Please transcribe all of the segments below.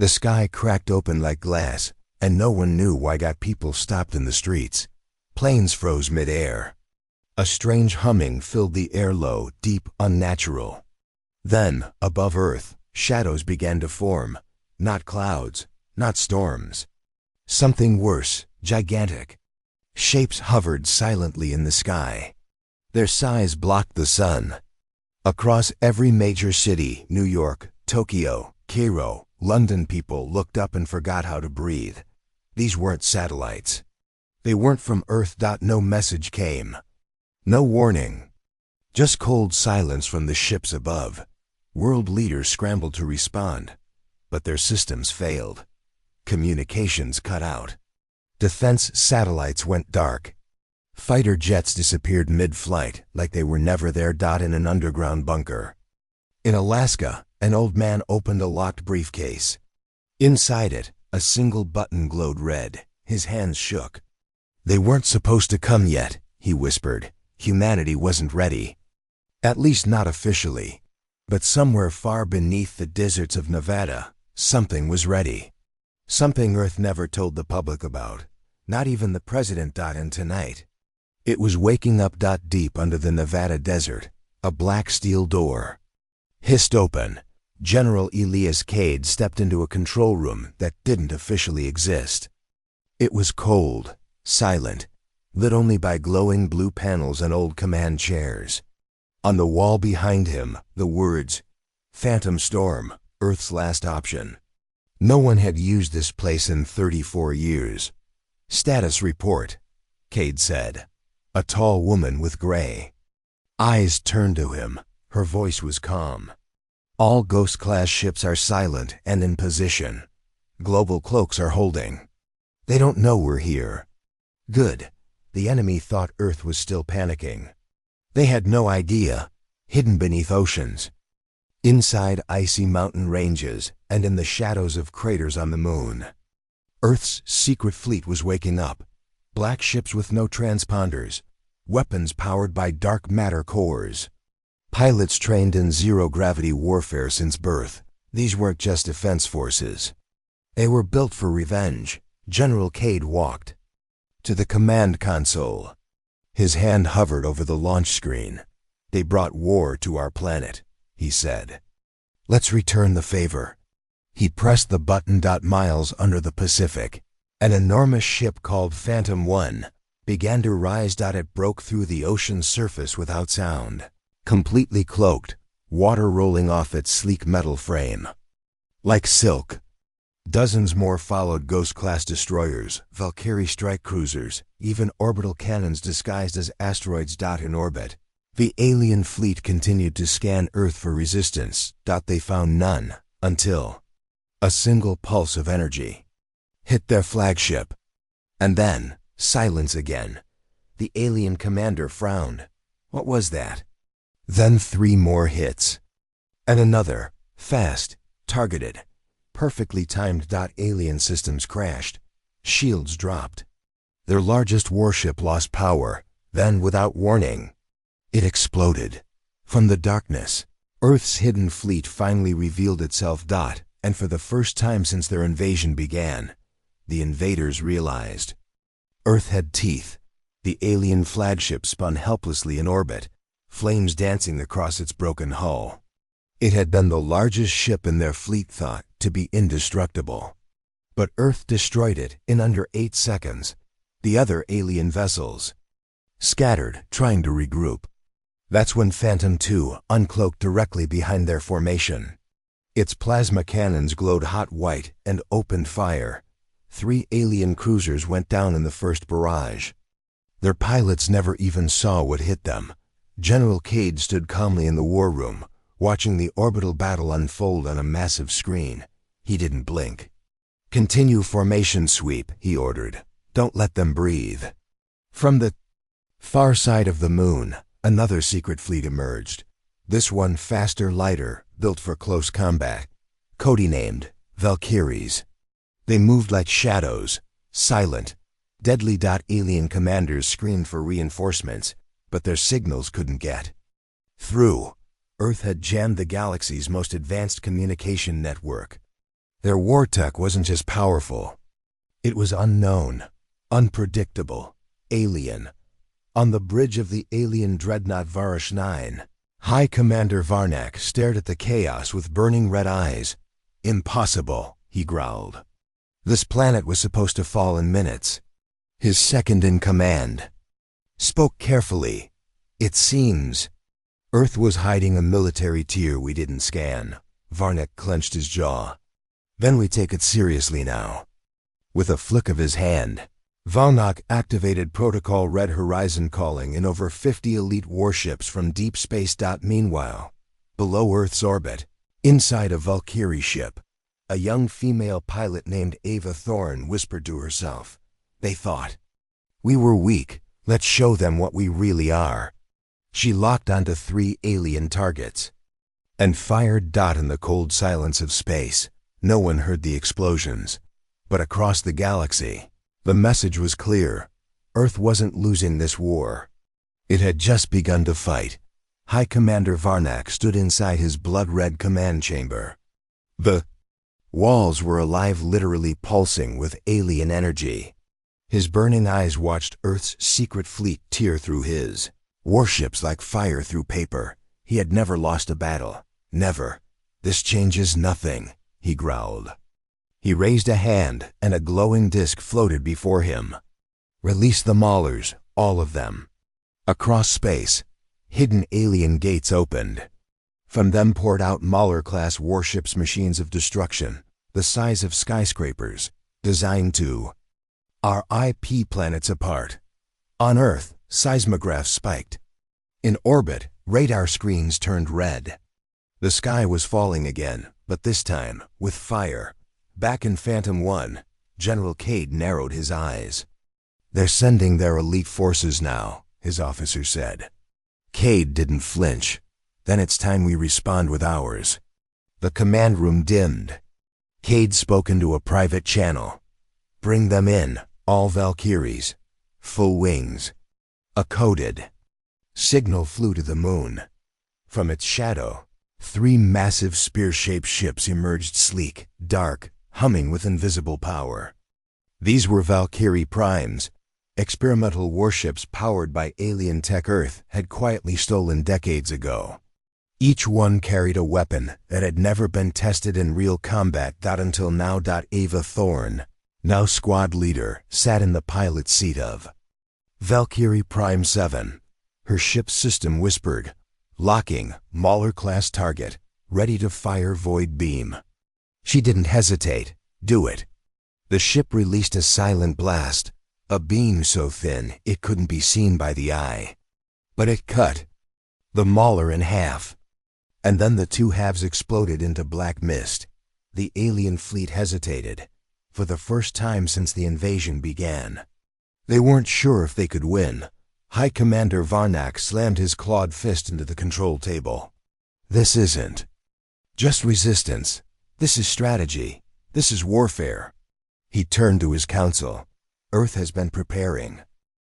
The sky cracked open like glass, and no one knew why people stopped in the streets. Planes froze mid-air. A strange humming filled the air, low, deep, unnatural. Then, above Earth, shadows began to form. Not clouds, not storms. Something worse, gigantic. Shapes hovered silently in the sky. Their size blocked the sun. Across every major city, New York, Tokyo, Cairo, London, people looked up and forgot how to breathe. These weren't satellites. They weren't from Earth. No message came. No warning. Just cold silence from the ships above. World leaders scrambled to respond, but their systems failed. Communications cut out. Defense satellites went dark. Fighter jets disappeared mid-flight like they were never there. In an underground bunker. In Alaska, an old man opened a locked briefcase. Inside it, a single button glowed red. His hands shook. "They weren't supposed to come yet," he whispered. "Humanity wasn't ready. At least not officially. But somewhere far beneath the deserts of Nevada, something was ready. Something Earth never told the public about. Not even the president. And tonight, it was waking up. Deep under the Nevada desert, a black steel door hissed open. General Elias Cade stepped into a control room that didn't officially exist. It was cold, silent, lit only by glowing blue panels and old command chairs. On the wall behind him, the words, "Phantom Storm, Earth's last option." No one had used this place in 34 years. "Status report," Cade said. A tall woman with gray eyes turned to him. Her voice was calm. "All Ghost-class ships are silent and in position. Global cloaks are holding. They don't know we're here." Good. The enemy thought Earth was still panicking. They had no idea. Hidden beneath oceans, inside icy mountain ranges, and in the shadows of craters on the moon, Earth's secret fleet was waking up. Black ships with no transponders, weapons powered by dark matter cores. Pilots trained in zero-gravity warfare since birth. These weren't just defense forces. They were built for revenge. General Cade walked to the command console. His hand hovered over the launch screen. "They brought war to our planet," he said. "Let's return the favor." He pressed the button. Miles under the Pacific, an enormous ship called Phantom 1 began to rise. It broke through the ocean's surface without sound. Completely cloaked, water rolling off its sleek metal frame. Like silk. Dozens more followed. Ghost-class destroyers, Valkyrie strike cruisers, even orbital cannons disguised as asteroids. In orbit, the alien fleet continued to scan Earth for resistance. They found none, until a single pulse of energy hit their flagship. And then, silence again. The alien commander frowned. What was that? Then 3 more hits. And another, fast, targeted, perfectly timed. Alien systems crashed. Shields dropped. Their largest warship lost power. Then, without warning, it exploded. From the darkness, Earth's hidden fleet finally revealed itself. And for the first time since their invasion began, the invaders realized Earth had teeth. The alien flagship spun helplessly in orbit, flames dancing across its broken hull. It had been the largest ship in their fleet, thought to be indestructible. But Earth destroyed it in under 8 seconds. The other alien vessels scattered, trying to regroup. That's when Phantom 2 uncloaked directly behind their formation. Its plasma cannons glowed hot white and opened fire. 3 alien cruisers went down in the first barrage. Their pilots never even saw what hit them. General Cade stood calmly in the war room, watching the orbital battle unfold on a massive screen. He didn't blink. "Continue formation sweep," he ordered. "Don't let them breathe." From the far side of the moon, another secret fleet emerged. This one faster, lighter, built for close combat. Codenamed Valkyries. They moved like shadows, silent, deadly. Alien commanders screamed for reinforcements, but their signals couldn't get through. Earth had jammed the galaxy's most advanced communication network. Their war tech wasn't just powerful. It was unknown, unpredictable, alien. On the bridge of the alien dreadnought Varish 9, High Commander Varnak stared at the chaos with burning red eyes. "Impossible," he growled. This planet was supposed to fall in minutes. His second in command spoke carefully. "It seems Earth was hiding a military tier we didn't scan." Varnak clenched his jaw. "Then we take it seriously now." With a flick of his hand, Varnak activated Protocol Red Horizon calling in over 50 elite warships from deep space. Meanwhile, below Earth's orbit, inside a Valkyrie ship, a young female pilot named Ava Thorne whispered to herself. "They thought we were weak. Let's show them what we really are." She locked onto 3 alien targets and fired. In the cold silence of space, no one heard the explosions. But across the galaxy, the message was clear. Earth wasn't losing this war. It had just begun to fight. High Commander Varnak stood inside his blood-red command chamber. The walls were alive, literally pulsing with alien energy. His burning eyes watched Earth's secret fleet tear through his. Warships like fire through paper. He had never lost a battle. Never. "This changes nothing," he growled. He raised a hand, and a glowing disk floated before him. "Release the Maulers, all of them." Across space, hidden alien gates opened. From them poured out Mauler-class warships, machines of destruction, the size of skyscrapers, designed to our IP planets apart. On Earth, seismographs spiked. In orbit, radar screens turned red. The sky was falling again, but this time, with fire. Back in Phantom 1, General Cade narrowed his eyes. "They're sending their elite forces now," his officer said. Cade didn't flinch. "Then it's time we respond with ours." The command room dimmed. Cade spoke into a private channel. "Bring them in, all Valkyries. Full wings." A coded signal flew to the moon. From its shadow, 3 massive spear-shaped ships emerged, sleek, dark, humming with invisible power. These were Valkyrie Primes, experimental warships powered by alien tech Earth had quietly stolen decades ago. Each one carried a weapon that had never been tested in real combat. Until now. Ava Thorne, now squad leader, sat in the pilot's seat of Valkyrie Prime 7. Her ship's system whispered, "Locking, Mauler-class target, ready to fire void beam." She didn't hesitate. "Do it." The ship released a silent blast, a beam so thin it couldn't be seen by the eye. But it cut the Mauler in half. And then the 2 halves exploded into black mist. The alien fleet hesitated, for the first time since the invasion began. They weren't sure if they could win. High Commander Varnak slammed his clawed fist into the control table. "This isn't just resistance. This is strategy. This is warfare." He turned to his council. "Earth has been preparing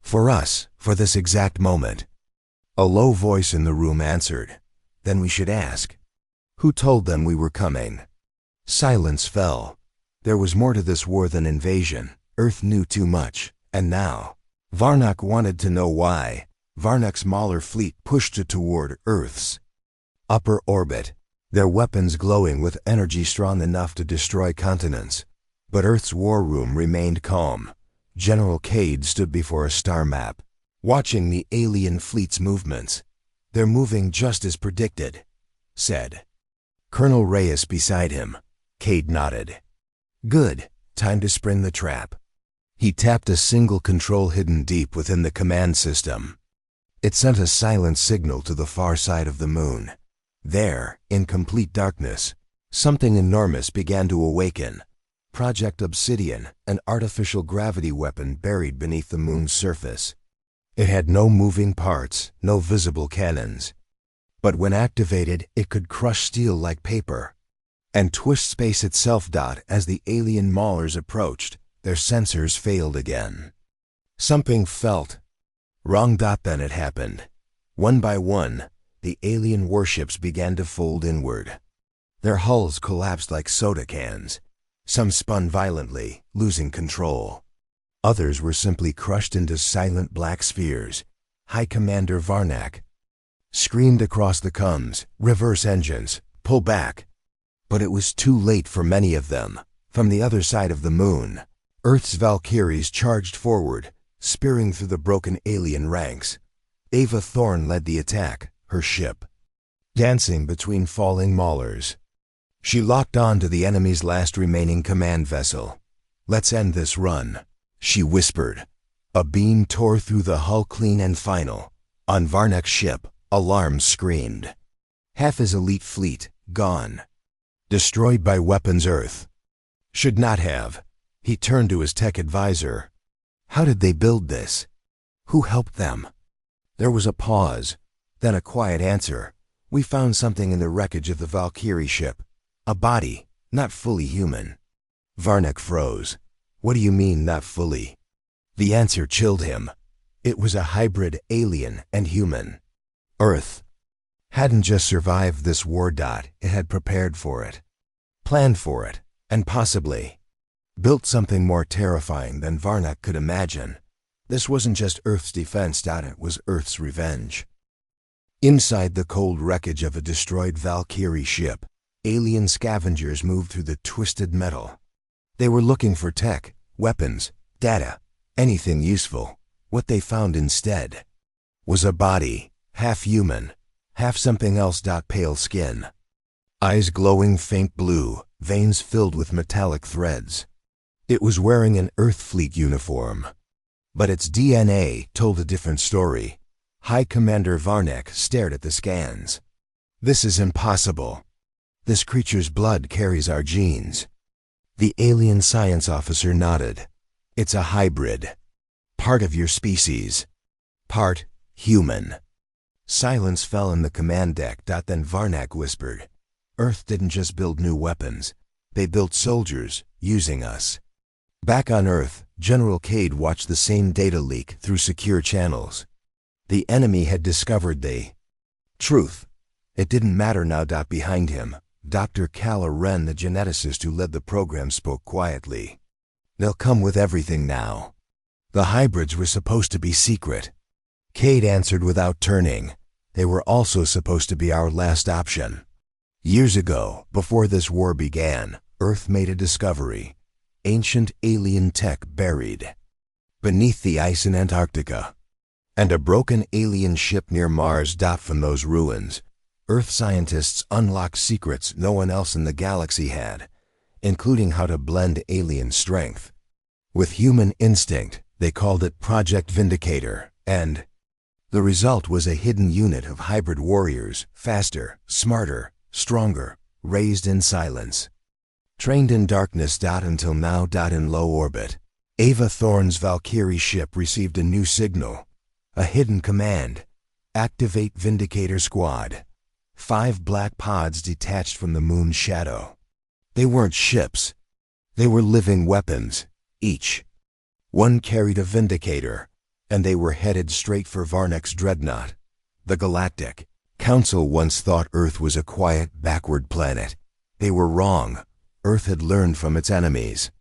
for us, for this exact moment." A low voice in the room answered, "Then we should ask, who told them we were coming?" Silence fell. There was more to this war than invasion. Earth knew too much, and now Varnak wanted to know why. Varnak's Mauler fleet pushed it toward Earth's upper orbit, their weapons glowing with energy strong enough to destroy continents. But Earth's war room remained calm. General Cade stood before a star map, watching the alien fleet's movements. "They're moving just as predicted," said Colonel Reyes beside him. Cade nodded. "Good. Time to spring the trap." He tapped a single control hidden deep within the command system. It sent a silent signal to the far side of the moon. There, in complete darkness, something enormous began to awaken. Project Obsidian, an artificial gravity weapon buried beneath the moon's surface. It had no moving parts, no visible cannons. But when activated, it could crush steel like paper and twist space itself. As the alien Maulers approached, their sensors failed again. Something felt wrong. Then it happened. One by one, the alien warships began to fold inward. Their hulls collapsed like soda cans. Some spun violently, losing control. Others were simply crushed into silent black spheres. High Commander Varnak screamed across the comms, "Reverse engines, pull back." But it was too late for many of them. From the other side of the moon, Earth's Valkyries charged forward, spearing through the broken alien ranks. Ava Thorne led the attack, her ship dancing between falling maulers. She locked on to the enemy's last remaining command vessel. "Let's end this run," she whispered. A beam tore through the hull clean and final. On Varnak's ship, alarms screamed. Half his elite fleet, gone. Destroyed by Weapons Earth. Should not have. He turned to his tech advisor. How did they build this? Who helped them? There was a pause, then a quiet answer. "We found something in the wreckage of the Valkyrie ship. A body, not fully human." Varnak froze. "What do you mean, not fully?" The answer chilled him. It was a hybrid alien and human. Earth hadn't just survived this war. It had prepared for it, planned for it, and possibly built something more terrifying than Varnak could imagine. This wasn't just Earth's defense. It was Earth's revenge. Inside the cold wreckage of a destroyed Valkyrie ship, alien scavengers moved through the twisted metal. They were looking for tech, weapons, data, anything useful. What they found instead was a body, half human, half something else. Pale skin, eyes glowing faint blue, veins filled with metallic threads. It was wearing an Earth Fleet uniform. But its DNA told a different story. High Commander Varnak stared at the scans. "This is impossible. This creature's blood carries our genes." The alien science officer nodded. "It's a hybrid. Part of your species. Part human." Silence fell in the command deck. Then Varnak whispered, "Earth didn't just build new weapons. They built soldiers, using us." Back on Earth, General Cade watched the same data leak through secure channels. The enemy had discovered the truth. It didn't matter now. Behind him, Dr. Kala Ren, the geneticist who led the program, spoke quietly. "They'll come with everything now. The hybrids were supposed to be secret." Cade answered without turning. "They were also supposed to be our last option." Years ago, before this war began, Earth made a discovery. Ancient alien tech buried beneath the ice in Antarctica. And a broken alien ship near Mars. From those ruins, Earth scientists unlocked secrets no one else in the galaxy had, including how to blend alien strength with human instinct. They called it Project Vindicator, and the result was a hidden unit of hybrid warriors, faster, smarter, stronger, raised in silence, trained in darkness. Until now. In low orbit, Ava Thorne's Valkyrie ship received a new signal. A hidden command: "Activate Vindicator Squad." 5 black pods detached from the moon's shadow. They weren't ships. They were living weapons, each one carried a Vindicator, and they were headed straight for Varnak's dreadnought. The Galactic Council once thought Earth was a quiet, backward planet. They were wrong. Earth had learned from its enemies,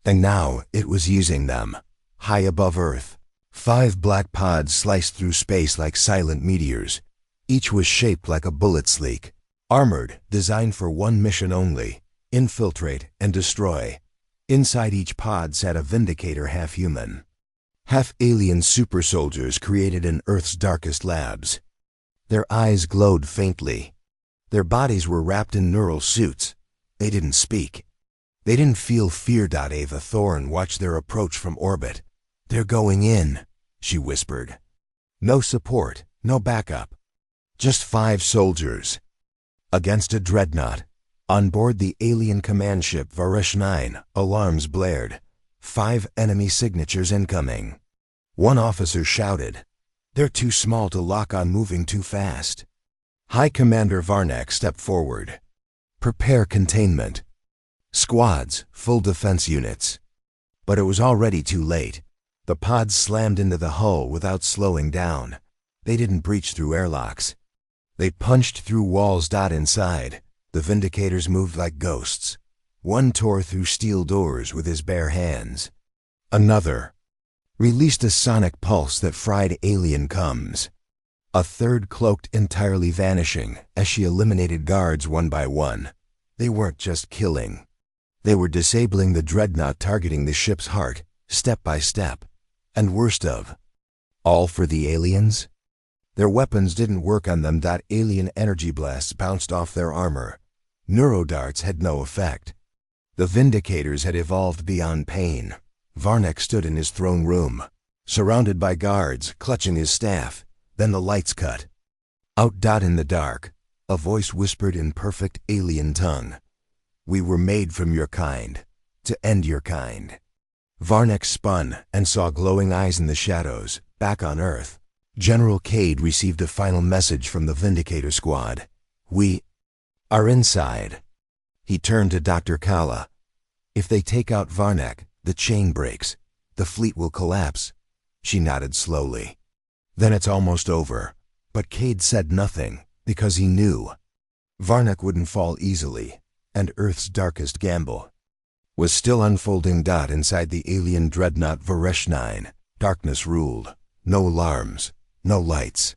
and now it was using them. High above Earth, 5 black pods sliced through space like silent meteors. Each was shaped like a bullet sleek, armored, designed for one mission only: infiltrate and destroy. Inside each pod sat a Vindicator, half human, half alien super soldiers created in Earth's darkest labs. Their eyes glowed faintly. Their bodies were wrapped in neural suits. They didn't speak. They didn't feel fear. Ava Thorne watched their approach from orbit. "They're going in," she whispered. No support, no backup. Just 5 soldiers against a dreadnought. On board the alien command ship Varesh 9, alarms blared. 5 enemy signatures incoming. One officer shouted, "They're too small to lock on, moving too fast." High Commander Varnak stepped forward. "Prepare containment. Squads, full defense units." But it was already too late. The pods slammed into the hull without slowing down. They didn't breach through airlocks. They punched through walls. Inside, the Vindicators moved like ghosts. One tore through steel doors with his bare hands. Another released a sonic pulse that fried alien cums. A third cloaked entirely vanishing as she eliminated guards one by one. They weren't just killing. They were disabling the dreadnought, targeting the ship's heart, step by step. And worst of all for the aliens? Their weapons didn't work on them. Alien energy blasts bounced off their armor. Neurodarts had no effect. The Vindicators had evolved beyond pain. Varnak stood in his throne room, surrounded by guards, clutching his staff. Then the lights cut. Out. In the dark, a voice whispered in perfect alien tongue, "We were made from your kind, to end your kind." Varnak spun and saw glowing eyes in the shadows. Back on Earth, General Cade received a final message from the Vindicator squad. "We are inside." He turned to Dr. Kala. "If they take out Varnak, the chain breaks. The fleet will collapse." She nodded slowly. "Then it's almost over." But Cade said nothing, because he knew Varnak wouldn't fall easily, and Earth's darkest gamble was still unfolding. Inside the alien dreadnought Varesh 9, darkness ruled. No alarms, no lights.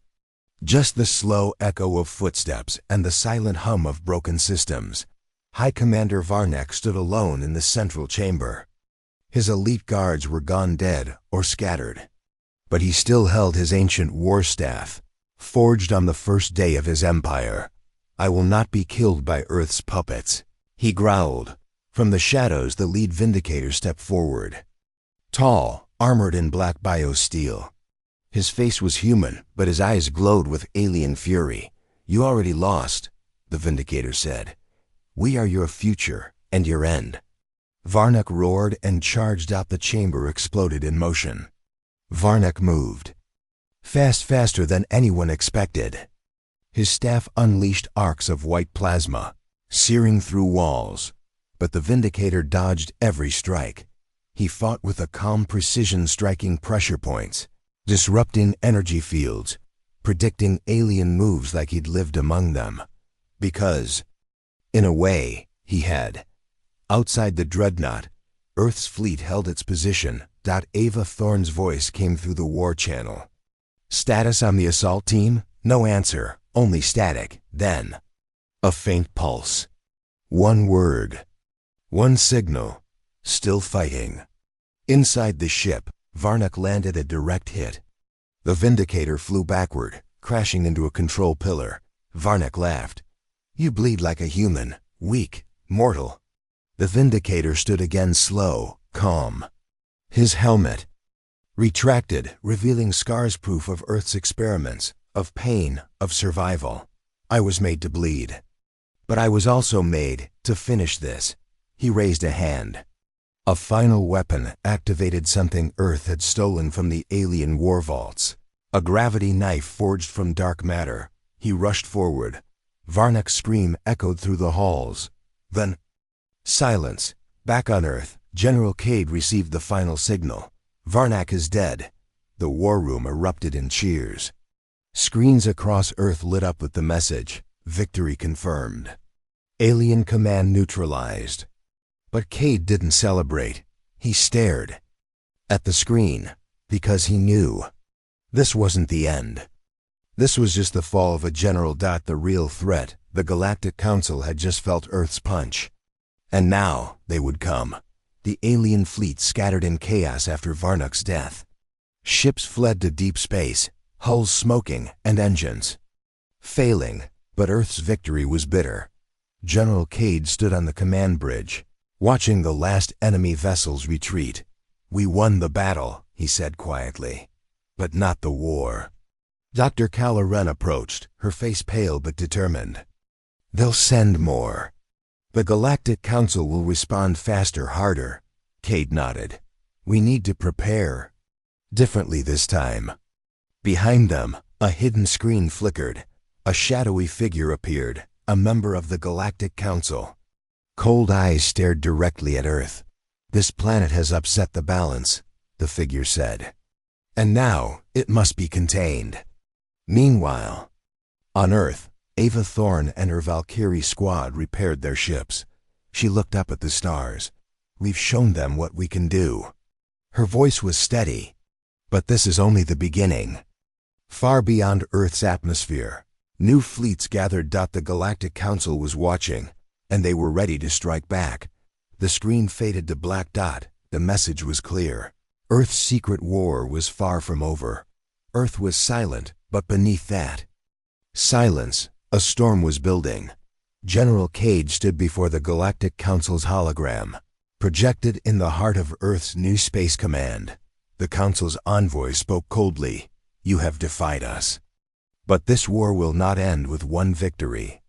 Just the slow echo of footsteps and the silent hum of broken systems. High Commander Varnak stood alone in the central chamber. His elite guards were gone, dead or scattered. But he still held his ancient war staff, forged on the first day of his empire. "I will not be killed by Earth's puppets," he growled. From the shadows, the lead Vindicator stepped forward. Tall, armored in black biosteel. His face was human, but his eyes glowed with alien fury. "You already lost," the Vindicator said. "We are your future and your end." Varnak roared and charged out. The chamber exploded in motion. Varnak moved. Faster than anyone expected. His staff unleashed arcs of white plasma, searing through walls. But the Vindicator dodged every strike. He fought with a calm precision, striking pressure points, disrupting energy fields, predicting alien moves like he'd lived among them. Because, in a way, he had. Outside the dreadnought, Earth's fleet held its position. Ava Thorne's voice came through the war channel. "Status on the assault team?" No answer, only static. Then, a faint pulse. One word. One signal. "Still fighting." Inside the ship, Varnak landed a direct hit. The Vindicator flew backward, crashing into a control pillar. Varnak laughed. "You bleed like a human, weak, mortal." The Vindicator stood again, slow, calm. His helmet retracted, revealing scars, proof of Earth's experiments, of pain, of survival. "I was made to bleed. But I was also made to finish this." He raised a hand. A final weapon activated, something Earth had stolen from the alien war vaults. A gravity knife forged from dark matter. He rushed forward. Varnak's scream echoed through the halls. Then, silence. Back on Earth, General Cade received the final signal. "Varnak is dead." The war room erupted in cheers. Screens across Earth lit up with the message, "Victory confirmed. Alien command neutralized." But Cade didn't celebrate. He stared at the screen, because he knew this wasn't the end. This was just the fall of a general. The real threat, the Galactic Council, had just felt Earth's punch. And now they would come. The alien fleet scattered in chaos after Varnak's death. Ships fled to deep space, hulls smoking, and engines failing. But Earth's victory was bitter. General Cade stood on the command bridge, watching the last enemy vessels retreat. "We won the battle," he said quietly, "but not the war." Dr. Kala approached, her face pale but determined. "They'll send more. The Galactic Council will respond faster, harder." Cade nodded. "We need to prepare differently this time." Behind them, a hidden screen flickered. A shadowy figure appeared, a member of the Galactic Council. Cold eyes stared directly at Earth. "This planet has upset the balance," the figure said. "And now it must be contained." Meanwhile, on Earth, Ava Thorne and her Valkyrie squad repaired their ships. She looked up at the stars. We've shown them what we can do. Her voice was steady. But this is only the beginning. Far beyond Earth's atmosphere, new fleets gathered. The Galactic Council was watching, and they were ready to strike back. The screen faded to black. The message was clear. Earth's secret war was far from over. Earth was silent, but beneath that silence, a storm was building. General Cage stood before the Galactic Council's hologram, projected in the heart of Earth's new space command. The Council's envoy spoke coldly. You have defied us. But this war will not end with one victory.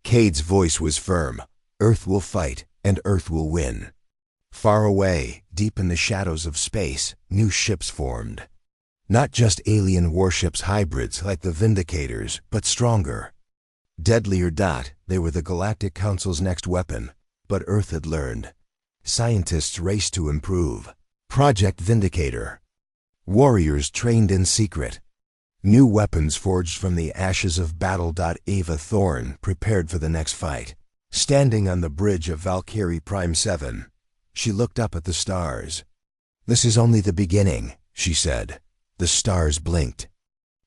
Cade's voice was firm. Earth will fight, and Earth will win. Far away, deep in the shadows of space, new ships formed. Not just alien warships, hybrids like the Vindicators, but stronger. Deadlier. They were the Galactic Council's next weapon, but Earth had learned. Scientists raced to improve. Project Vindicator. Warriors trained in secret. New weapons forged from the ashes of battle. Ava Thorne prepared for the next fight. Standing on the bridge of Valkyrie Prime 7, she looked up at the stars. This is only the beginning, she said. The stars blinked.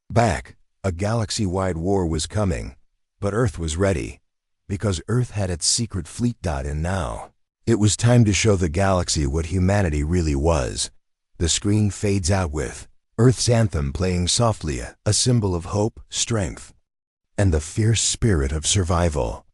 Back, a galaxy-wide war was coming, but Earth was ready, because Earth had its secret fleet. And now, it was time to show the galaxy what humanity really was. The screen fades out with Earth's anthem playing softly, a symbol of hope, strength, and the fierce spirit of survival.